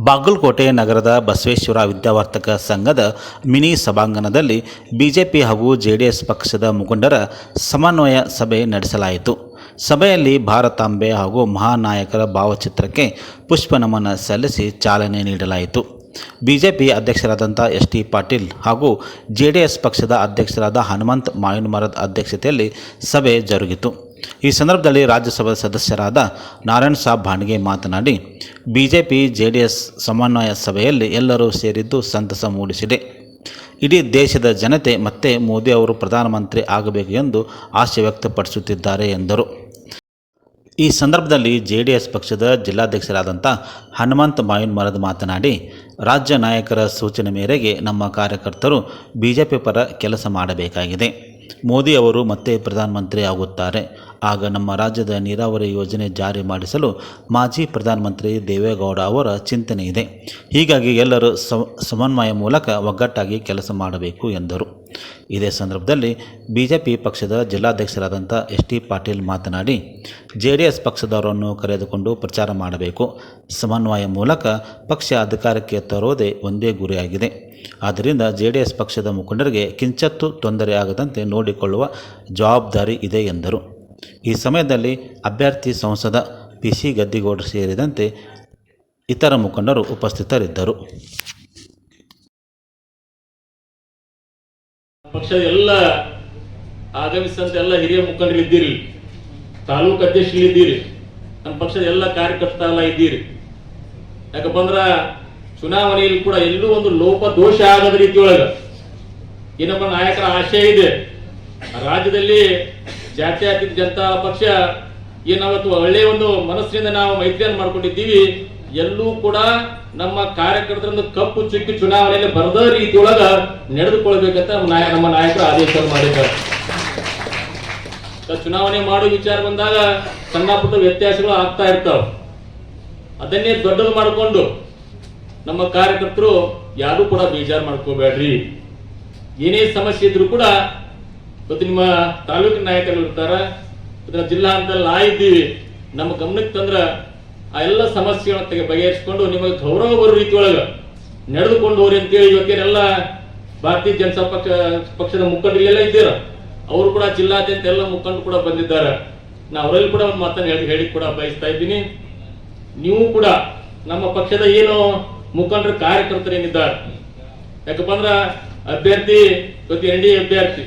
ಬಾಗಲಕೋಟೆ ನಗರದ ಬಸವೇಶ್ವರ ವಿದ್ಯಾವರ್ತಕ ಸಂಘದ ಮಿನಿ ಸಭಾಂಗಣದಲ್ಲಿ ಬಿಜೆಪಿ ಹಾಗೂ ಜೆಡಿಎಸ್ ಪಕ್ಷದ ಮುಖಂಡರ ಸಮನ್ವಯ ಸಭೆ ನಡೆಸಲಾಯಿತು. ಸಭೆಯಲ್ಲಿ ಭಾರತಾಂಬೆ ಹಾಗೂ ಮಹಾನಾಯಕರ ಭಾವಚಿತ್ರಕ್ಕೆ ಪುಷ್ಪ ನಮನ ಸಲ್ಲಿಸಿ ಚಾಲನೆ ನೀಡಲಾಯಿತು. ಬಿಜೆಪಿ ಅಧ್ಯಕ್ಷರಾದಂಥ ಎಸ್.ಟಿ. ಪಾಟೀಲ್ ಹಾಗೂ ಜೆಡಿಎಸ್ ಪಕ್ಷದ ಅಧ್ಯಕ್ಷರಾದ ಹನುಮಂತ ಮಾವಿನಮರದ ಅಧ್ಯಕ್ಷತೆಯಲ್ಲಿ ಸಭೆ ಜರುಗಿತು. ಈ ಸಂದರ್ಭದಲ್ಲಿ ರಾಜ್ಯಸಭಾ ಸದಸ್ಯರಾದ ನಾರಾಯಣ ಸಾಬ್ ಭಾಂಡ್ಗೆ ಮಾತನಾಡಿ, ಬಿಜೆಪಿ ಜೆಡಿಎಸ್ ಸಮನ್ವಯ ಸಭೆಯಲ್ಲಿ ಎಲ್ಲರೂ ಸೇರಿದ್ದು ಸಂತಸ ಮೂಡಿಸಿದೆ. ಇಡೀ ದೇಶದ ಜನತೆ ಮತ್ತೆ ಮೋದಿ ಅವರು ಪ್ರಧಾನಮಂತ್ರಿ ಆಗಬೇಕು ಎಂದು ಆಶೆ ವ್ಯಕ್ತಪಡಿಸುತ್ತಿದ್ದಾರೆ ಎಂದರು. ಈ ಸಂದರ್ಭದಲ್ಲಿ ಜೆಡಿಎಸ್ ಪಕ್ಷದ ಜಿಲ್ಲಾಧ್ಯಕ್ಷರಾದಂಥ ಹನುಮಂತ ಮಾವಿನಮರದ ಮಾತನಾಡಿ, ರಾಜ್ಯ ನಾಯಕರ ಸೂಚನೆ ಮೇರೆಗೆ ನಮ್ಮ ಕಾರ್ಯಕರ್ತರು ಬಿಜೆಪಿ ಪರ ಕೆಲಸ ಮಾಡಬೇಕಾಗಿದೆ. ಮೋದಿ ಅವರು ಮತ್ತೆ ಪ್ರಧಾನಮಂತ್ರಿ ಆಗುತ್ತಾರೆ. ಆಗ ನಮ್ಮ ರಾಜ್ಯದ ನೀರಾವರಿ ಯೋಜನೆ ಜಾರಿ ಮಾಡಿಸಲು ಮಾಜಿ ಪ್ರಧಾನಮಂತ್ರಿ ದೇವೇಗೌಡ ಅವರ ಚಿಂತನೆ ಇದೆ. ಹೀಗಾಗಿ ಎಲ್ಲರೂ ಸಮನ್ವಯ ಮೂಲಕ ಒಗ್ಗಟ್ಟಾಗಿ ಕೆಲಸ ಮಾಡಬೇಕು ಎಂದರು. ಇದೇ ಸಂದರ್ಭದಲ್ಲಿ ಬಿಜೆಪಿ ಪಕ್ಷದ ಜಿಲ್ಲಾಧ್ಯಕ್ಷರಾದಂಥ ಎಸ್.ಟಿ. ಪಾಟೀಲ್ ಮಾತನಾಡಿ, ಜೆಡಿಎಸ್ ಪಕ್ಷದವರನ್ನು ಕರೆದುಕೊಂಡು ಪ್ರಚಾರ ಮಾಡಬೇಕು. ಸಮನ್ವಯ ಮೂಲಕ ಪಕ್ಷ ಅಧಿಕಾರಕ್ಕೆ ತರೋದೇ ಒಂದೇ ಗುರಿಯಾಗಿದೆ. ಆದ್ದರಿಂದ ಜೆಡಿಎಸ್ ಪಕ್ಷದ ಮುಖಂಡರಿಗೆ ಕಿಂಚತ್ತೂ ತೊಂದರೆ ಆಗದಂತೆ ನೋಡಿಕೊಳ್ಳುವ ಜವಾಬ್ದಾರಿ ಇದೆ ಎಂದರು. ಈ ಸಮಯದಲ್ಲಿ ಅಭ್ಯರ್ಥಿ ಸಂಸದ ಪಿ.ಸಿ. ಗದ್ದಿಗೌಡರು ಸೇರಿದಂತೆ ಇತರ ಮುಖಂಡರು ಉಪಸ್ಥಿತರಿದ್ದರು. ಪಕ್ಷದ ಎಲ್ಲ ಆಗಮಿಸಿದಂತ ಎಲ್ಲ ಹಿರಿಯ ಮುಖಂಡರಿದ್ದೀರಿ, ತಾಲೂಕು ಅಧ್ಯಕ್ಷರಿದ್ದೀರಿ, ನಮ್ಮ ಪಕ್ಷದ ಎಲ್ಲ ಕಾರ್ಯಕರ್ತರೆಲ್ಲ ಇದ್ದೀರಿ. ಯಾಕಪ್ಪಂದ್ರ ಚುನಾವಣೆಯಲ್ಲಿ ಕೂಡ ಎಲ್ಲೂ ಒಂದು ಲೋಪ ದೋಷ ಆಗದ ರೀತಿಯೊಳಗ ಈ ನಮ್ಮ ನಾಯಕರ ಆಶಯ ಇದೆ. ರಾಜ್ಯದಲ್ಲಿ ಜಾತ್ಯತೀತ ಜನತಾ ಪಕ್ಷ ಏನಾವತ್ತು ಒಳ್ಳೆಯ ಒಂದು ಮನಸ್ಸಿನಿಂದ ನಾವು ಮೈತ್ರಿಯನ್ನು ಮಾಡ್ಕೊಂಡಿದ್ದೀವಿ. ಎಲ್ಲೂ ಕೂಡ ನಮ್ಮ ಕಾರ್ಯಕರ್ತರನ್ನು ಕಪ್ಪು ಚುಕ್ಕಿ ಚುನಾವಣೆಯಲ್ಲಿ ಬರದ ರೀತಿಯೊಳಗ ನಡೆದುಕೊಳ್ಬೇಕಂತ ನಮ್ಮ ನಾಯಕರು ಆದೇಶ ಮಾಡಿದ್ದಾರೆ. ಚುನಾವಣೆ ಮಾಡೋ ವಿಚಾರ ಬಂದಾಗ ಸಣ್ಣ ಪುಟ್ಟ ವ್ಯತ್ಯಾಸಗಳು ಆಗ್ತಾ ಇರ್ತಾವ. ಅದನ್ನೇ ದೊಡ್ಡದು ಮಾಡಿಕೊಂಡು ನಮ್ಮ ಕಾರ್ಯಕರ್ತರು ಯಾರು ಕೂಡ ಬೇಜಾರು ಮಾಡ್ಕೋಬೇಡ್ರಿ. ಏನೇ ಸಮಸ್ಯೆ ಇದ್ರು ಕೂಡ ಇವತ್ತು ನಿಮ್ಮ ತಾಲೂಕಿನ ನಾಯಕರು ಇರ್ತಾರ, ಜಿಲ್ಲಾ ಹಂತದಲ್ಲಿ ನಾ ಇದ್ದೀವಿ, ನಮ್ಮ ಗಮನಕ್ಕೆ ತಂದ್ರ ಆ ಎಲ್ಲ ಸಮಸ್ಯೆಗಳನ್ನ ಬಗೆಹರಿಸಿಕೊಂಡು ನಿಮಗೆ ಗೌರವ ಬರೋ ರೀತಿಯೊಳಗ ನಡೆದುಕೊಂಡು ಹೋಗ್ರಿ ಅಂತೇಳಿ ಇವತ್ತೇನೆಲ್ಲ ಭಾರತೀಯ ಜನತಾ ಪಕ್ಷದ ಮುಖಂಡರಿಗೆಲ್ಲ ಇದ್ದೀರ. ಅವರು ಕೂಡ ಜಿಲ್ಲಾದ್ಯಂತ ಎಲ್ಲ ಮುಖಂಡರು ಕೂಡ ಬಂದಿದ್ದಾರೆ. ನಾ ಅವರಲ್ಲಿ ಕೂಡ ಒಂದು ಮಾತನ್ನು ಹೇಳಿ ಕೂಡ ಬಯಸ್ತಾ ಇದ್ದೀನಿ. ನೀವು ಕೂಡ ನಮ್ಮ ಪಕ್ಷದ ಏನು ಮುಖಂಡರ ಕಾರ್ಯಕರ್ತರೇನಿದ್ದಾರೆ, ಯಾಕಪ್ಪ ಅಂದ್ರ ಅಭ್ಯರ್ಥಿ ಇವತ್ತು NDA ಅಭ್ಯರ್ಥಿ,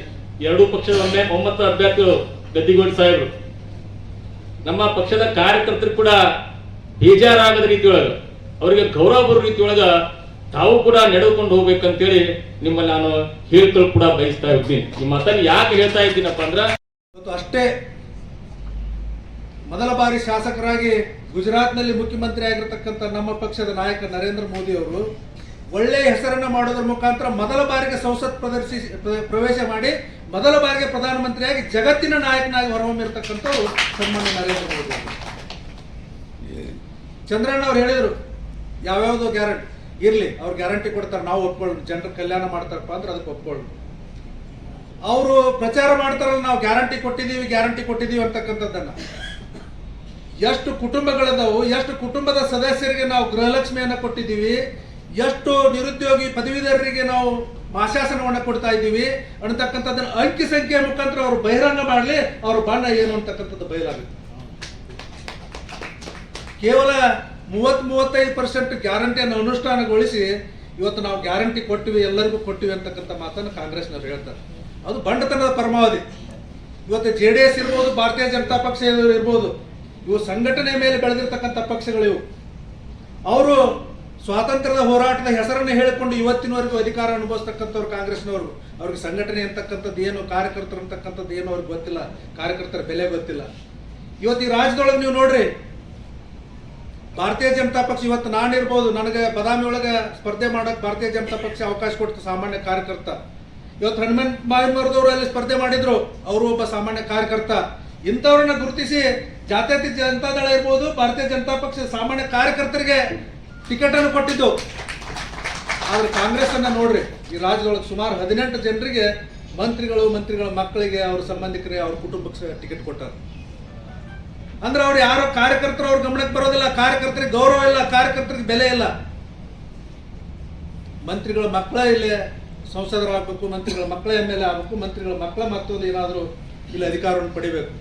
ಎರಡೂ ಪಕ್ಷದ ಒಮ್ಮತ ಅಭ್ಯರ್ಥಿಗಳು ಗದ್ದಿಗೌಡ ಸಾಹೇಬರು. ನಮ್ಮ ಪಕ್ಷದ ಕಾರ್ಯಕರ್ತರು ಕೂಡ ಬೇಜಾರಾಗದ ರೀತಿಯೊಳಗ ಅವರಿಗೆ ಗೌರವ ಬರೋ ರೀತಿಯೊಳಗ ತಾವು ಕೂಡ ನಡೆದುಕೊಂಡು ಹೋಗ್ಬೇಕಂತೇಳಿ ನಿಮ್ಮಲ್ಲಿ ನಾನು ಹೇಳ್ಕೊಳ್ಳ ಕೂಡ ಬಯಸ್ತಾ ಇದ್ದೀನಿ. ನಿಮ್ಮ ಮಾತನ್ನು ಯಾಕೆ ಹೇಳ್ತಾ ಇದ್ದೀನಪ್ಪ ಅಂದ್ರ, ಅಷ್ಟೇ ಮೊದಲ ಬಾರಿ ಶಾಸಕರಾಗಿ ಗುಜರಾತ್ನಲ್ಲಿ ಮುಖ್ಯಮಂತ್ರಿ ಆಗಿರತಕ್ಕಂಥ ನಮ್ಮ ಪಕ್ಷದ ನಾಯಕ ನರೇಂದ್ರ ಮೋದಿ ಅವರು ಒಳ್ಳೆಯ ಹೆಸರನ್ನ ಮಾಡೋದ್ರ ಮುಖಾಂತರ ಮೊದಲ ಬಾರಿಗೆ ಸಂಸತ್ ಪ್ರವೇಶ ಮಾಡಿ ಮೊದಲ ಬಾರಿಗೆ ಪ್ರಧಾನಮಂತ್ರಿಯಾಗಿ ಜಗತ್ತಿನ ನಾಯಕನಾಗಿ ಹೊರಹೊಮ್ಮಿರ್ತಕ್ಕಂಥವ್ರು ಸನ್ಮಾನ್ಯ ನರೇಂದ್ರ ಮೋದಿ ಅವರು. ಚಂದ್ರಣ್ಣ ಅವ್ರು ಹೇಳಿದ್ರು ಯಾವ್ಯಾವ್ದು ಗ್ಯಾರಂಟಿ ಇರ್ಲಿ, ಅವ್ರು ಗ್ಯಾರಂಟಿ ಕೊಡ್ತಾರೆ, ನಾವು ಒಪ್ಕೊಳ್ಳೋಣ, ಜನರ ಕಲ್ಯಾಣ ಮಾಡ್ತಾರಪ್ಪ ಅಂದ್ರೆ ಅದಕ್ಕೆ ಒಪ್ಕೊಳ್ಳೋಣ. ಅವರು ಪ್ರಚಾರ ಮಾಡ್ತಾರಲ್ಲ, ನಾವು ಗ್ಯಾರಂಟಿ ಕೊಟ್ಟಿದ್ದೀವಿ ಅಂತಕ್ಕಂಥದ್ದನ್ನ. ಎಷ್ಟು ಕುಟುಂಬಗಳದಾವು, ಎಷ್ಟು ಕುಟುಂಬದ ಸದಸ್ಯರಿಗೆ ನಾವು ಗೃಹಲಕ್ಷ್ಮಿಯನ್ನ ಕೊಟ್ಟಿದ್ದೀವಿ, ಎಷ್ಟು ನಿರುದ್ಯೋಗಿ ಪದವೀಧರರಿಗೆ ನಾವು ಮಾಶಾಸನವನ್ನ ಕೊಡ್ತಾ ಇದ್ದೀವಿ ಅನ್ನತಕ್ಕಂಥದ್ದನ್ನ ಅಂಕಿ ಸಂಖ್ಯೆಯ ಮುಖಾಂತರ ಅವರು ಬಹಿರಂಗ ಮಾಡಲಿ, ಅವ್ರ ಬಣ್ಣ ಏನು ಅಂತಕ್ಕಂಥದ್ದು ಬಯಲಾಗುತ್ತೆ. ಕೇವಲ 30-35% ಗ್ಯಾರಂಟಿಯನ್ನು ಅನುಷ್ಠಾನಗೊಳಿಸಿ ಇವತ್ತು ನಾವು ಗ್ಯಾರಂಟಿ ಕೊಟ್ಟಿವಿ, ಎಲ್ಲರಿಗೂ ಕೊಟ್ಟಿವಿ ಅಂತಕ್ಕಂಥ ಮಾತನ್ನು ಕಾಂಗ್ರೆಸ್ನವ್ರು ಹೇಳ್ತಾರೆ. ಅದು ಬಂಡತನದ ಪರಮಾವಧಿ. ಇವತ್ತು JDS ಇರ್ಬೋದು, ಭಾರತೀಯ ಜನತಾ ಪಕ್ಷ ಇರ್ಬೋದು, ಇವು ಸಂಘಟನೆ ಮೇಲೆ ಬೆಳೆದಿರ್ತಕ್ಕಂಥ ಪಕ್ಷಗಳಿವು. ಅವರು ಸ್ವಾತಂತ್ರ್ಯದ ಹೋರಾಟದ ಹೆಸರನ್ನು ಹೇಳಿಕೊಂಡು ಇವತ್ತಿನವರೆಗೂ ಅಧಿಕಾರ ಅನುಭವಿಸ್ತಕ್ಕಂಥವ್ರು ಕಾಂಗ್ರೆಸ್ನವರು. ಅವ್ರಿಗೆ ಸಂಘಟನೆ ಅಂತಕ್ಕಂಥದ್ದು ಏನು, ಕಾರ್ಯಕರ್ತರು ಅಂತಕ್ಕಂಥದ್ದು ಏನು ಅವ್ರಿಗೆ ಗೊತ್ತಿಲ್ಲ, ಕಾರ್ಯಕರ್ತರ ಬೆಲೆ ಗೊತ್ತಿಲ್ಲ. ಇವತ್ತು ಈ ರಾಜ್ಯದೊಳಗೆ ನೀವು ನೋಡ್ರಿ, ಭಾರತೀಯ ಜನತಾ ಪಕ್ಷ ಇವತ್ತು ನಾನಿರ್ಬೋದು, ನನಗೆ ಬದಾಮಿ ಒಳಗೆ ಸ್ಪರ್ಧೆ ಮಾಡೋಕೆ ಭಾರತೀಯ ಜನತಾ ಪಕ್ಷ ಅವಕಾಶ ಕೊಡ್ತು, ಸಾಮಾನ್ಯ ಕಾರ್ಯಕರ್ತ. ಇವತ್ತು ಹನುಮಂತ ಮಾವಿನಮರದವರು ಅಲ್ಲಿ ಸ್ಪರ್ಧೆ ಮಾಡಿದ್ರು, ಅವರು ಒಬ್ಬ ಸಾಮಾನ್ಯ ಕಾರ್ಯಕರ್ತ. ಇಂಥವ್ರನ್ನ ಗುರುತಿಸಿ ಜಾತ್ಯತೀತ ಜನತಾದಳ ಇರ್ಬೋದು, ಭಾರತೀಯ ಜನತಾ ಪಕ್ಷದ ಸಾಮಾನ್ಯ ಕಾರ್ಯಕರ್ತರಿಗೆ ಟಿಕೆಟ್ ಅನ್ನು ಕೊಟ್ಟಿದ್ದು. ಆದ್ರೆ ಕಾಂಗ್ರೆಸ್ ಅನ್ನ ನೋಡ್ರಿ, ಈ ರಾಜ್ಯದೊಳಗೆ ಸುಮಾರು 18 ಜನರಿಗೆ ಮಂತ್ರಿಗಳ ಮಕ್ಕಳಿಗೆ, ಅವ್ರ ಸಂಬಂಧಿಕರಿಗೆ, ಅವ್ರ ಕುಟುಂಬಕ್ಕೆ ಟಿಕೆಟ್ ಕೊಟ್ಟಾರ. ಅಂದ್ರೆ ಅವ್ರು ಯಾರೋ ಕಾರ್ಯಕರ್ತರು ಅವ್ರ ಗಮನಕ್ಕೆ ಬರೋದಿಲ್ಲ, ಕಾರ್ಯಕರ್ತರಿಗೆ ಗೌರವ ಇಲ್ಲ, ಕಾರ್ಯಕರ್ತರಿಗೆ ಬೆಲೆ ಇಲ್ಲ. ಮಂತ್ರಿಗಳ ಮಕ್ಕಳ ಇಲ್ಲಿ ಸಂಸದರಾಗಬೇಕು, ಮಂತ್ರಿಗಳ ಮಕ್ಕಳ ಎಮ್ ಎಲ್ ಎ ಆಗಬೇಕು, ಮಂತ್ರಿಗಳ ಮಕ್ಕಳ ಮತ್ತೊಂದು ಏನಾದರೂ ಇಲ್ಲಿ ಅಧಿಕಾರವನ್ನು ಪಡಿಬೇಕು.